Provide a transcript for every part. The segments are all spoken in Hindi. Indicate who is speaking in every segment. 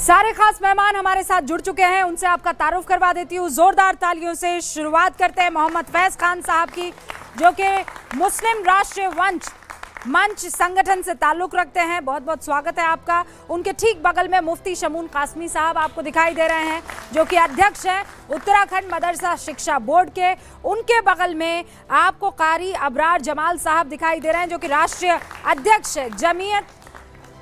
Speaker 1: सारे खास मेहमान हमारे साथ जुड़ चुके हैं, उनसे आपका तारुफ करवा देती हूँ। जोरदार तालियों से शुरुआत करते हैं मोहम्मद फैज खान साहब की, जो कि मुस्लिम राष्ट्रीय मंच संगठन से ताल्लुक रखते हैं। बहुत बहुत स्वागत है आपका। उनके ठीक बगल में मुफ्ती शमून कासमी साहब आपको दिखाई दे रहे हैं, जो कि अध्यक्ष हैं उत्तराखंड मदरसा शिक्षा बोर्ड के। उनके बगल में आपको कारी अबरार जमाल साहब दिखाई दे रहे हैं, जो कि राष्ट्रीय अध्यक्ष है जमीयत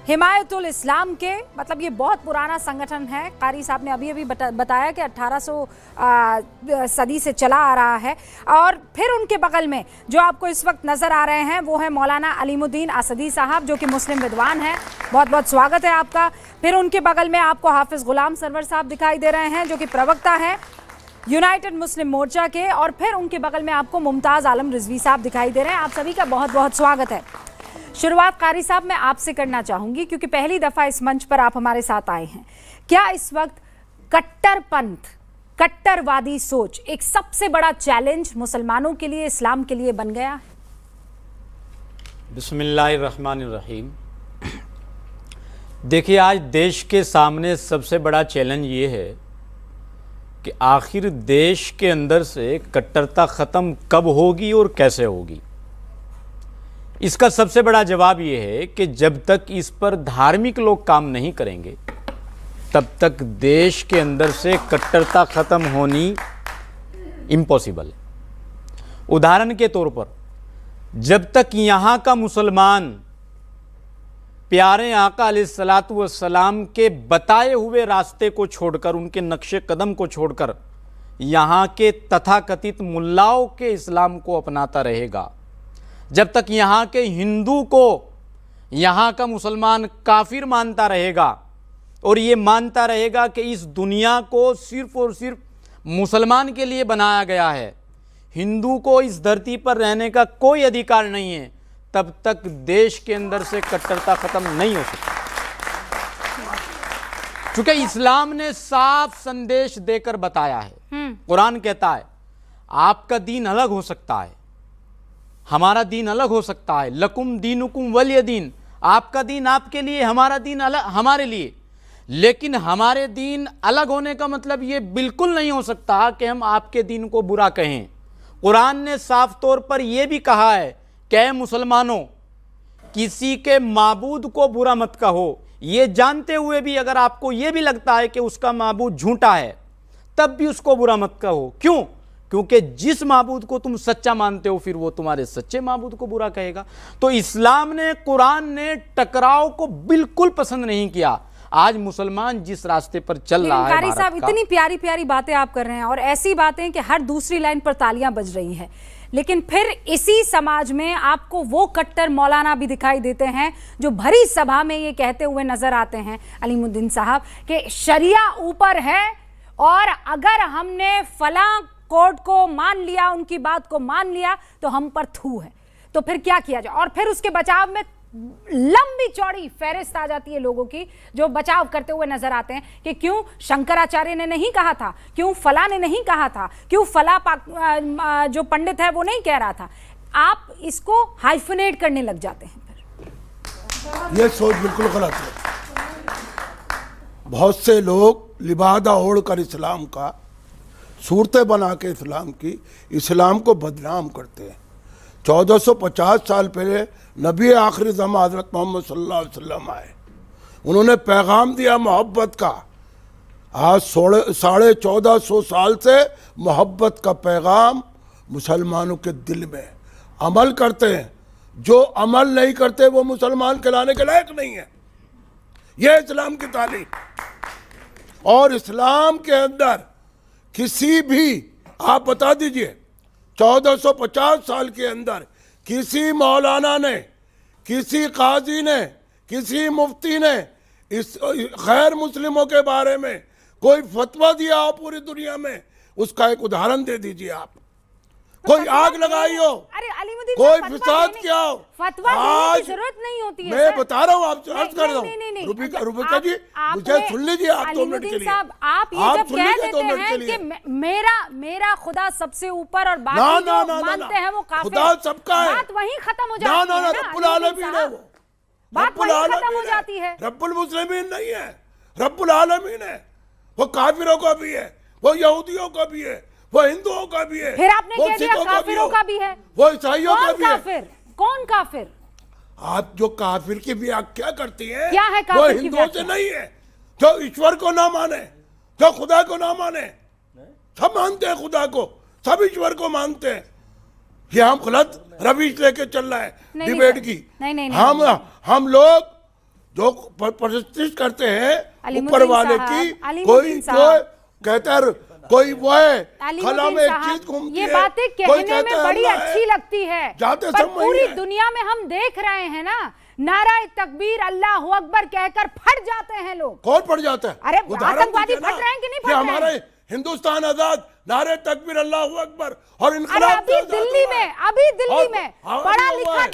Speaker 1: हिमायतुल इस्लाम के। मतलब ये बहुत पुराना संगठन है। कारी साहब ने अभी बताया कि 1800 सदी से चला आ रहा है। और फिर उनके बगल में जो आपको इस वक्त नज़र आ रहे हैं वो है मौलाना अलीमुद्दीन असदी साहब, जो कि मुस्लिम विद्वान हैं। बहुत बहुत स्वागत है आपका। फिर उनके बगल में आपको हाफिज़ गुलाम सरवर साहब दिखाई दे रहे हैं, जो कि प्रवक्ता हैं यूनाइटेड मुस्लिम मोर्चा के। और फिर उनके बगल में आपको मुमताज़ आलम रिजवी साहब दिखाई दे रहे हैं। आप सभी का बहुत बहुत स्वागत है। शुरुआत कारी साहब मैं आपसे करना चाहूंगी, क्योंकि पहली दफा इस मंच पर आप हमारे साथ आए हैं। क्या इस वक्त कट्टरपंथ, कट्टरवादी सोच एक सबसे बड़ा चैलेंज मुसलमानों के लिए, इस्लाम के लिए बन गया है?
Speaker 2: बिस्मिल्लाहिर्रहमानिर्रहीम। देखिए, आज देश के सामने सबसे बड़ा चैलेंज ये है कि आखिर देश के अंदर से कट्टरता ख़त्म कब होगी और कैसे होगी। इसका सबसे बड़ा जवाब ये है कि जब तक इस पर धार्मिक लोग काम नहीं करेंगे तब तक देश के अंदर से कट्टरता ख़त्म होनी इम्पॉसिबल है। उदाहरण के तौर पर, जब तक यहाँ का मुसलमान प्यारे आका अलैहिस्सलातु वस्सलाम के बताए हुए रास्ते को छोड़कर, उनके नक्शे कदम को छोड़कर यहाँ के तथाकथित मुल्लाओं के इस्लाम को अपनाता रहेगा, जब तक यहाँ के हिंदू को यहाँ का मुसलमान काफिर मानता रहेगा और ये मानता रहेगा कि इस दुनिया को सिर्फ और सिर्फ मुसलमान के लिए बनाया गया है, हिंदू को इस धरती पर रहने का कोई अधिकार नहीं है, तब तक देश के अंदर से कट्टरता ख़त्म नहीं हो सकती। क्योंकि इस्लाम ने साफ संदेश देकर बताया है। कुरान कहता है आपका दीन अलग हो सकता है, हमारा दीन अलग हो सकता है। लकुम दीनुकुम वलिय दीन, आपका दीन आपके लिए, हमारा दीन अलग हमारे लिए। लेकिन हमारे दीन अलग होने का मतलब ये बिल्कुल नहीं हो सकता कि हम आपके दीन को बुरा कहें। कुरान ने साफ तौर पर यह भी कहा है कि मुसलमानों, किसी के माबूद को बुरा मत कहो, ये जानते हुए भी अगर आपको यह भी लगता है कि उसका माबूद झूठा है तब भी उसको बुरा मत कहो। क्यों? क्योंकि जिस माबूद को तुम सच्चा मानते हो फिर वो तुम्हारे सच्चे माबूद को बुरा कहेगा। तो इस्लाम ने, कुरान ने टकराव को बिल्कुल पसंद नहीं किया। आज मुसलमान जिस रास्ते पर चल रहा है,
Speaker 1: कारी साहब इतनी प्यारी प्यारी बातें आप कर रहे हैं और ऐसी बातें कि हर दूसरी लाइन पर तालियां बज रही हैं, लेकिन फिर इसी समाज में आपको वो कट्टर मौलाना भी दिखाई देते हैं जो भरी सभा में ये कहते हुए नजर आते हैं, अलीमुद्दीन साहब, कि शरिया ऊपर है और अगर हमने फला कोर्ट को मान लिया, उनकी बात को मान लिया तो हम पर थू है। तो फिर क्या किया जाए? और फिर उसके बचाव में लंबी चौड़ी फहरिस्त आ जाती है लोगों की जो बचाव करते हुए नजर आते हैं कि क्यों शंकराचार्य ने नहीं कहा था, क्यों फला ने नहीं कहा था, क्यों फला जो पंडित है वो नहीं कह रहा था। आप इसको हाइफनेट करने लग जाते हैं। फिर
Speaker 3: ये सोच बिल्कुल गलत है। बहुत से लोग लिबादा ओढ़ कर इस्लाम का, सूरतें बना के इस्लाम को बदनाम करते हैं। 1450 साल पहले नबी आखिरी ज़मां हज़रत मोहम्मद सल्लल्लाहु अलैहि वसल्लम आए, उन्होंने पैगाम दिया मोहब्बत का। आज 1450 साल से मोहब्बत का पैगाम मुसलमानों के दिल में अमल करते हैं। जो अमल नहीं करते वो मुसलमान कहलाने के लायक नहीं है। यह इस्लाम की तालीम। और इस्लाम के अंदर किसी भी, आप बता दीजिए, 1450 साल के अंदर किसी मौलाना ने, किसी काजी ने, किसी मुफ्ती ने इस गैर मुस्लिमों के बारे में कोई फतवा दिया हो पूरी दुनिया में? उसका एक उदाहरण दे दीजिए आप। कोई आग लगाई हो, कोई फिसाद किया हो,
Speaker 1: फतवा देने की जरूरत नहीं होती है।
Speaker 3: मैं बता रहा हूँ, आपसे अर्ज कर रहा हूँ। रुबिका जी, मुझे सुन लीजिए आप 2 मिनट के लिए।
Speaker 1: आप ये जब कह देते हैं कि मेरा खुदा सबसे ऊपर और बाकी जो मानते हैं वो काफिर,
Speaker 3: खुदा सबका है,
Speaker 1: बात वहीं खत्म हो जाती है।
Speaker 3: रब्बुल आलमीन है वो,
Speaker 1: बात वहीं खत्म हो जाती है।
Speaker 3: रब्बुल मुस्लिमीन नहीं है, रब्बुल आलमीन है, वो काफिरों का भी है, वो यहूदियों का भी है, वो हिंदुओं का भी है,
Speaker 1: फिर आपने
Speaker 3: वो
Speaker 1: कह दिया
Speaker 3: सिखों
Speaker 1: काफिरों का भी है,
Speaker 3: वो ईसाइयों का
Speaker 1: कौन
Speaker 3: भी है।
Speaker 1: काफिर? कौन काफिर?
Speaker 3: आप जो काफिर की व्याख्या करती हैं,
Speaker 1: क्या है काफिर
Speaker 3: वो
Speaker 1: की
Speaker 3: हिंदुओं से
Speaker 1: व्याख्या?
Speaker 3: नहीं है, जो ईश्वर को ना माने, जो खुदा को ना माने। सब मानते हैं खुदा को, सब ईश्वर को मानते हैं। ये हम गलत रविश लेके चल रहा है
Speaker 1: नहीं,
Speaker 3: डिबेट
Speaker 1: नहीं,
Speaker 3: की।
Speaker 1: नहीं, नहीं,
Speaker 3: हम लोग जो प्रतिष्ठित करते हैं ऊपर वाले की, कोई जो कहता है कोई वो है खला में एक चीज घूमती है,
Speaker 1: ये बातें
Speaker 3: कोई
Speaker 1: कहने में बड़ी अच्छी लगती है,
Speaker 3: जाते
Speaker 1: पर
Speaker 3: सब वही
Speaker 1: पूरी
Speaker 3: है।
Speaker 1: दुनिया में हम देख रहे हैं ना, नाराए तकबीर अल्लाह अकबर कहकर फट जाते हैं लोग।
Speaker 3: कौन पड़ जाता है?
Speaker 1: अरे
Speaker 3: उदाहरण
Speaker 1: आतंकवादी
Speaker 3: दीजिए ना,
Speaker 1: फट रहे हैं कि नहीं
Speaker 3: कि
Speaker 1: फट रहे हैं?
Speaker 3: हमारे हिंदुस्तान आजाद, नारे तकबीर अल्लाह अकबर और
Speaker 1: अरे
Speaker 3: इनकलाब
Speaker 1: अभी दिल्ली में, अभी दिल्ली में पढ़ा लिखा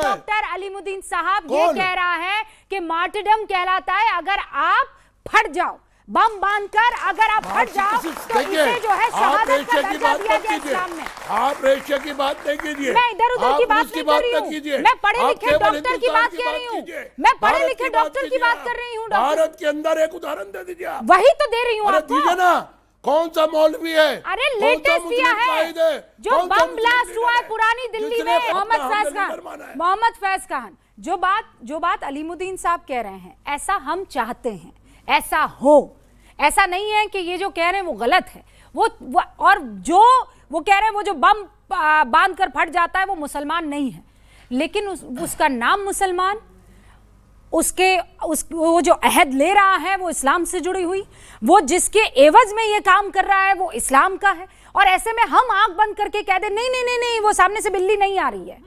Speaker 1: डॉक्टर अलीमुद्दीन साहब ये कह रहा है कि मार्टरडम कहलाता है अगर आप फट जाओ, बम बांधकर अगर आप फट जाओ तो इसे जो है शहादत का दर्जा दिया गया इस्लाम में।
Speaker 3: आप रेशिया की बात नहीं कीजिए,
Speaker 1: मैं इधर उधर की बात नहीं कर रही हूँ, मैं पढ़े लिखे डॉक्टर की बात कर रही हूँ, मैं पढ़े लिखे डॉक्टर की बात कर रही हूँ।
Speaker 3: भारत के अंदर एक उदाहरण दे दीजिए आप।
Speaker 1: वही तो दे रही हूँ आपको।
Speaker 3: दीजिए ना, कौन सा मौलवी है?
Speaker 1: अरे लेटेस्ट दिया है जो बम ब्लास्ट हुआ है पुरानी दिल्ली में, मोहम्मद फैज खान, मोहम्मद फैज खान। जो बात अलीमुद्दीन साहब कह रहे हैं, ऐसा हम चाहते हैं ऐसा हो, ऐसा नहीं है कि ये जो कह रहे हैं वो गलत है। वो और जो वो कह रहे हैं वो जो बम बांध कर फट जाता है वो मुसलमान नहीं है, लेकिन उसका नाम मुसलमान, वो जो अहद ले रहा है वो इस्लाम से जुड़ी हुई, वो जिसके एवज में ये काम कर रहा है वो इस्लाम का है, और ऐसे में हम आंख बंद करके कह दे नहीं नहीं नहीं नहीं वो सामने से बिल्ली नहीं आ रही है।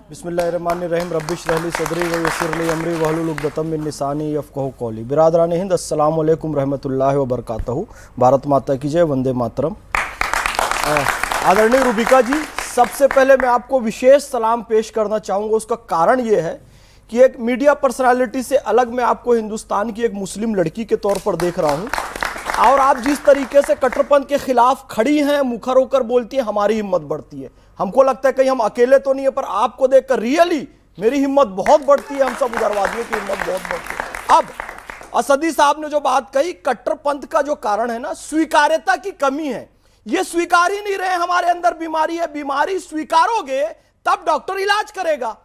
Speaker 4: बिस्मिल्लाहिर्रहमानिर्रहीम रब्बिश रहली सदरी व यस्सिर ली अमरी वहलुल उक़दतम मिन लिसानी यफ़क़हू क़ौली। बिरादरान हिंद, अस्सलामु अलैकुम रहमतुल्लाहि व बरकातहू। भारत माता की जय, वंदे मातरम। आदरणीय रूबिका जी, सबसे पहले मैं आपको विशेष सलाम पेश करना चाहूँगा। उसका कारण ये है कि एक मीडिया पर्सनालिटी से अलग मैं आपको हिंदुस्तान की एक मुस्लिम लड़की के तौर पर देख रहा हूँ, और आप जिस तरीके से कट्टरपंथ के खिलाफ खड़ी हैं, मुखर होकर बोलती हैं, हमारी हिम्मत बढ़ती है। हमको लगता है कहीं हम अकेले तो नहीं है, पर आपको देखकर रियली मेरी हिम्मत बहुत बढ़ती है, हम सब उग्रवादियों की हिम्मत बहुत बढ़ती है। अब असदी साहब ने जो बात कही, कट्टरपंथ का जो कारण है ना, स्वीकार्यता की कमी है। ये स्वीकार ही नहीं रहे हमारे अंदर बीमारी है। बीमारी स्वीकारोगे तब डॉक्टर इलाज करेगा।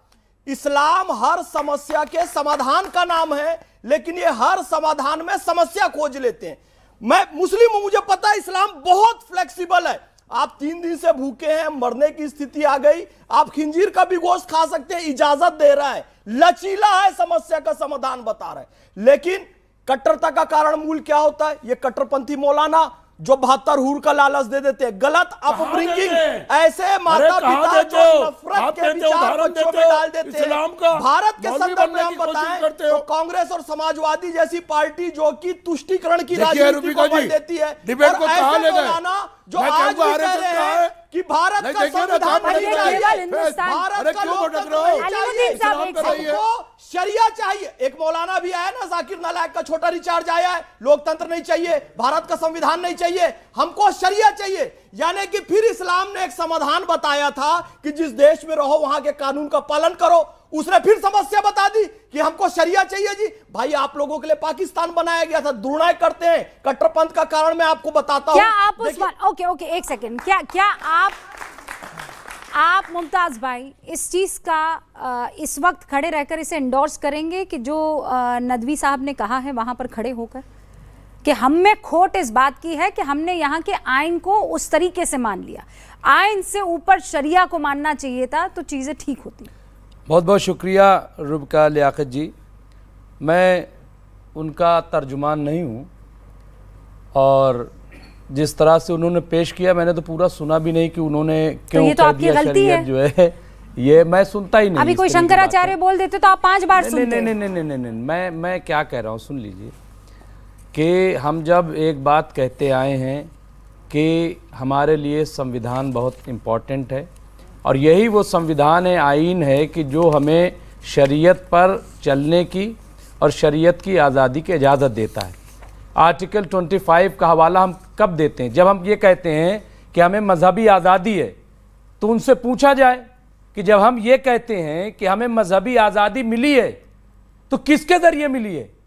Speaker 4: इस्लाम हर समस्या के समाधान का नाम है, लेकिन ये हर समाधान में समस्या खोज लेते हैं। मैं मुस्लिम हूं, मुझे पता है इस्लाम बहुत फ्लेक्सिबल है। आप 3 दिन से भूखे हैं, मरने की स्थिति आ गई, आप खिंजीर का भी गोश्त खा सकते हैं, इजाजत दे रहा है, लचीला है, समस्या का समाधान बता रहा है। लेकिन कट्टरता का कारण मूल क्या होता है? ये कट्टरपंथी मौलाना जो 72 हूर का लालच दे देते हैं, गलत अपब्रिंगिंग, ऐसे माता पिता जो नफरत के विचार बच्चों में डाल देते हैं। भारत के संदर्भ में हम बताएं तो कांग्रेस और समाजवादी जैसी पार्टी जो कि तुष्टीकरण की राजनीति को बल देती है, और ऐसे मौलाना जो आज भी कह रहे हैं कि भारत का संविधान नहीं चाहिए, भारत का लोकतंत्र नहीं चाहिए, हमको शरिया चाहिए। एक मौलाना भी आया ना, जाकिर नालायक का छोटा रिचार्ज आया है, लोकतंत्र नहीं चाहिए, भारत का संविधान नहीं चाहिए, हमको शरिया चाहिए। यानी कि फिर इस्लाम ने एक समाधान बताया था कि जिस देश में रहो वहां के कानून का पालन करो, उसने फिर समस्या बता दी कि हमको शरिया चाहिए। जी भाई, आप लोगों के लिए पाकिस्तान बनाया गया था, दुर्नय करते हैं कट्टरपंथ का कारण मैं आपको बताता हूं।
Speaker 1: क्या आप उस ओके एक सेकंड, क्या आप मुमताज भाई इस चीज का इस वक्त खड़े रहकर इसे इंडोर्स करेंगे कि जो नदवी साहब ने कहा है वहां पर खड़े होकर कि हम में खोट इस बात की है कि हमने यहाँ के आइन को उस तरीके से मान लिया, आइन से ऊपर शरिया को मानना चाहिए था तो चीजें ठीक होती।
Speaker 5: बहुत बहुत शुक्रिया रुबिका लियाकत जी। मैं उनका तर्जुमान नहीं हूँ, और जिस तरह से उन्होंने पेश किया मैंने तो पूरा सुना भी नहीं कि उन्होंने क्यों
Speaker 1: ये तो
Speaker 5: कह
Speaker 1: आपकी
Speaker 5: दिया
Speaker 1: गलती है।
Speaker 5: जो है ये मैं सुनता ही नहीं।
Speaker 1: अभी कोई शंकराचार्य बोल देते तो आप 5 बार सुनते।
Speaker 5: नहीं, मैं क्या कह रहा हूँ सुन लीजिए कि हम जब एक बात कहते आए हैं कि हमारे लिए संविधान बहुत इम्पोर्टेंट है, और यही वो संविधान है, आइन है कि जो हमें शरीयत पर चलने की और शरीयत की आज़ादी की इजाज़त देता है। आर्टिकल 25 का हवाला हम कब देते हैं? जब हम ये कहते हैं कि हमें मजहबी आज़ादी है, तो उनसे पूछा जाए कि जब हम ये कहते हैं कि हमें मजहबी आज़ादी मिली है तो किसके ज़रिए मिली है?